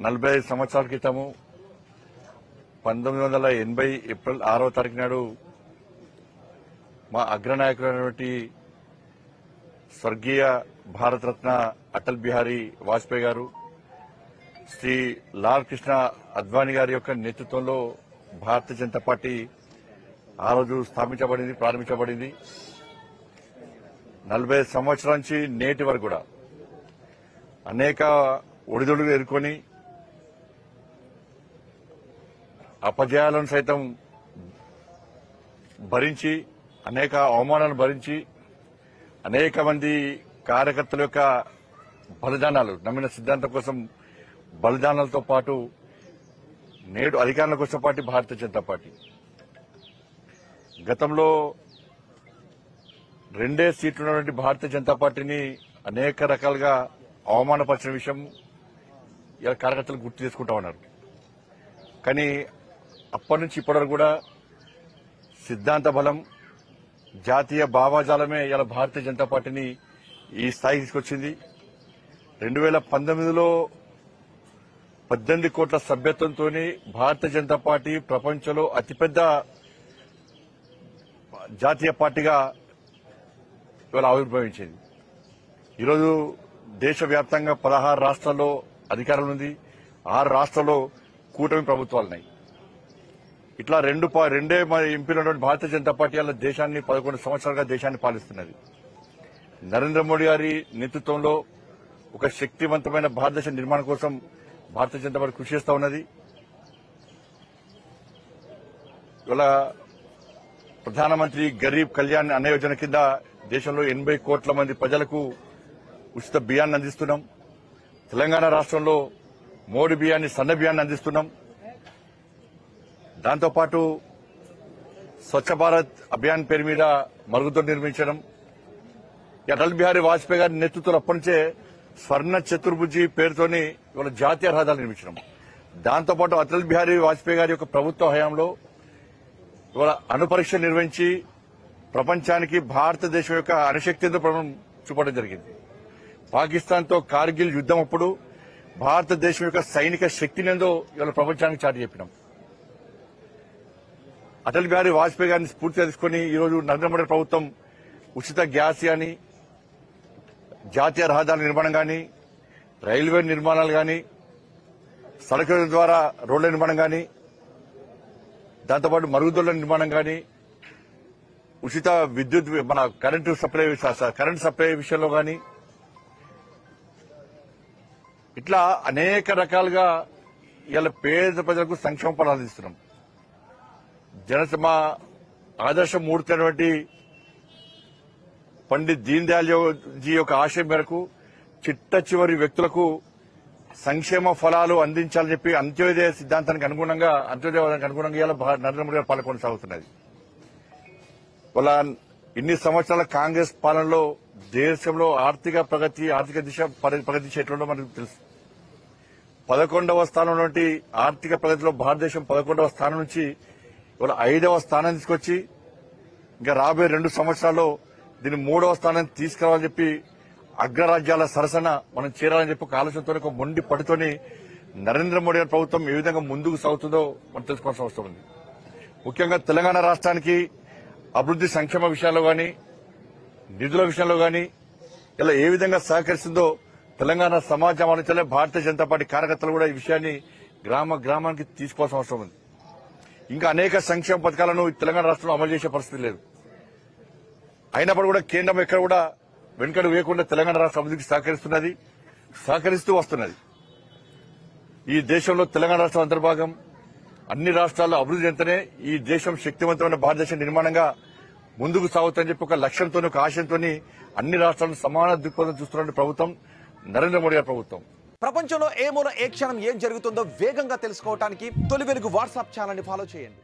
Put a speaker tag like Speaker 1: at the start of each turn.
Speaker 1: 45 సంవత్సరాల క్రితము 1980 ఏప్రిల్ 6వ తారీఖు నాడు మా అగ్రనాయకులైనటువంటి స్వర్గీయ భారతరత్న అటల్ బిహారీ వాజ్పేయి గారు శ్రీ లాల్ కృష్ణ అద్వానీ గారి యొక్క నేతృత్వంలో భారతీయ జనతా పార్టీ ఆ రోజు ప్రారంభించబడింది. 45 సంవత్సరాల నుంచి నేటి వరకు కూడా అనేక ఒడిదుడులు ఎదుర్కొని అపజయాలను సైతం భరించి అనేక అవమానాలను భరించి అనేక మంది కార్యకర్తల యొక్క బలిదానాలు నమ్మిన సిద్ధాంతం కోసం బలిదానాలతో పాటు నేడు అధికారంలోకి వచ్చిన పార్టీ భారతీయ జనతా పార్టీ. గతంలో 2 సీట్లు ఉన్నటువంటి భారతీయ జనతా పార్టీని అనేక రకాలుగా అవమానపరిచిన విషయం ఇలా కార్యకర్తలు గుర్తు చేసుకుంటా ఉన్నారు. కానీ అప్పటి నుంచి ఇప్పటివరకు కూడా సిద్ధాంత బలం, జాతీయ భావజాలమే ఇలా భారతీయ జనతా పార్టీని ఈ స్థాయికి తీసుకొచ్చింది. 2019లో 18 కోట్ల సభ్యత్వంతో భారతీయ జనతా పార్టీ ప్రపంచంలో అతిపెద్ద జాతీయ పార్టీగా ఇవాళ ఆవిర్భవించింది. ఈరోజు దేశవ్యాప్తంగా 16 రాష్ట్రాల్లో అధికారం ఉంది. 6 రాష్ట్రాల్లో కూటమి ప్రభుత్వాలున్నాయి. ఇట్లా రెండే ఎంపీలు ఉన్నటువంటి భారతీయ జనతా పార్టీ వల్ల దేశాన్ని 11 సంవత్సరాలుగా దేశాన్ని పాలిస్తున్నది. నరేంద్ర మోడీ గారి నేతృత్వంలో ఒక శక్తివంతమైన భారతదేశ నిర్మాణం కోసం భారతీయ జనతా పార్టీ కృషి చేస్తా ఉన్నది. ఇవాళ ప్రధానమంత్రి గరీబ్ కళ్యాణ్ అన్న యోజన కింద దేశంలో 80 కోట్ల మంది ప్రజలకు ఉచిత బియ్యాన్ని అందిస్తున్నాం. తెలంగాణ రాష్ట్రంలో మోడీ బియ్యాన్ని, సన్న బియ్యాన్ని అందిస్తున్నాం. దాంతోపాటు స్వచ్ఛ భారత్ అభియాన్ పేరు మీద మరుగుదొడ్డి నిర్మించడం, అటల్ బిహారీ వాజ్పేయి గారి నేతృత్వంలో అప్పటి నుంచే స్వర్ణ చతుర్భుజి పేరుతోని ఇవాళ జాతీయ రహదారులు నిర్మించడం. దాంతోపాటు అటల్ బిహారీ వాజ్పేయి గారి యొక్క ప్రభుత్వ హయాంలో ఇవాళ అణుపరీక్షలు నిర్వహించి ప్రపంచానికి భారతదేశం యొక్క అణుశక్తితో చూపడం జరిగింది. పాకిస్తాన్తో కార్గిల్ యుద్దం అప్పుడు భారతదేశం యొక్క సైనిక శక్తినేందో ఇవాళ ప్రపంచానికి చాటి చెప్పినాం. అటల్ బిహారీ వాజ్పేయి గారిని స్ఫూర్తిగా తీసుకుని ఈరోజు నరేంద్ర మోడీ ప్రభుత్వం ఉచిత గ్యాస్ గాని, జాతీయ రహదారుల నిర్మాణం గాని, రైల్వే నిర్మాణాలు గాని, సడకుల ద్వారా రోడ్ల నిర్మాణం గాని, దాంతోపాటు మరుగుదొడ్ల నిర్మాణం గాని, ఉచిత విద్యుత్ మన కరెంటు సప్లై విషయంలో గాని, ఇట్లా అనేక రకాలుగా ఇలా పేద ప్రజలకు సంక్షేమ ఫలాలు అందిస్తున్నాం. జనసమ ఆదర్శమూర్తి అయినటువంటి పండిత్ దీన్ దయాళ్ జీ యొక్క ఆశయం మేరకు చిట్ట చివరి వ్యక్తులకు సంక్షేమ ఫలాలు అందించాలని చెప్పి అంత్యోదయ సిద్ధాంతానికి అనుగుణంగా ఇలా నరేంద్ర మోడీ గారి పాలన కొనసాగుతున్నది. వాళ్ళ ఇన్ని సంవత్సరాల కాంగ్రెస్ పాలనలో దేశంలో ఆర్థిక ప్రగతి ఎట్లుండో మనకు తెలుసు. 11వ స్థానం నుండి ఆర్థిక ప్రగతిలో భారతదేశం 11వ స్థానం నుంచి ఇవాళ 5వ స్థానం తీసుకొచ్చి ఇంకా రాబోయే 2 సంవత్సరాల్లో దీన్ని 3వ స్థానానికి తీసుకురావాలని చెప్పి అగ్రరాజ్యాల సరసన మనం చేరాలని చెప్పి ఒక ఆలోచనతో, ఒక మొండి పట్టుతోని నరేంద్ర మోడీ గారి ప్రభుత్వం ఏ విధంగా ముందుకు సాగుతుందో మనం తెలుసుకోవాల్సిన అవసరం ఉంది. ముఖ్యంగా తెలంగాణ రాష్ట్రానికి అభివృద్ది సంక్షేమ విషయాల్లో గాని, నిధుల విషయంలో గాని ఇలా ఏ విధంగా సహకరిస్తుందో తెలంగాణ సమాజం ఆలోచనలే భారతీయ జనతా పార్టీ కార్యకర్తలు కూడా ఈ విషయాన్ని గ్రామానికి తీసుకోవాల్సిన అవసరం ఉంది. ఇంకా అనేక సంక్షేమ పథకాలను తెలంగాణ రాష్ట్రంలో అమలు చేసే పరిస్థితి లేదు. అయినప్పుడు కూడా కేంద్రం ఎక్కడ కూడా వెనుకడు వేయకుండా తెలంగాణ రాష్ట్ర అభివృద్ధికి సహకరిస్తూ వస్తున్నది. ఈ దేశంలో తెలంగాణ రాష్ట్రం అంతర్భాగం. అన్ని రాష్ట్రాల్లో అభివృద్ధి చెందితేనే ఈ దేశం శక్తివంతమైన భారతదేశ నిర్మాణంగా ముందుకు సాగుతుందని చెప్పి ఒక లక్ష్యంతో, ఒక ఆశయంతో అన్ని రాష్ట్రాలను సమాన దృక్పథం చూస్తున్న ప్రభుత్వం నరేంద్ర మోడీ గారి ప్రభుత్వం.
Speaker 2: ప్రపంచంలో ఏ మూల ఏ క్షణం ఏం జరుగుతుందో వేగంగా తెలుసుకోవడానికి తొలి వెలుగు వాట్సాప్ ఛానల్ ని ఫాలో చేయండి.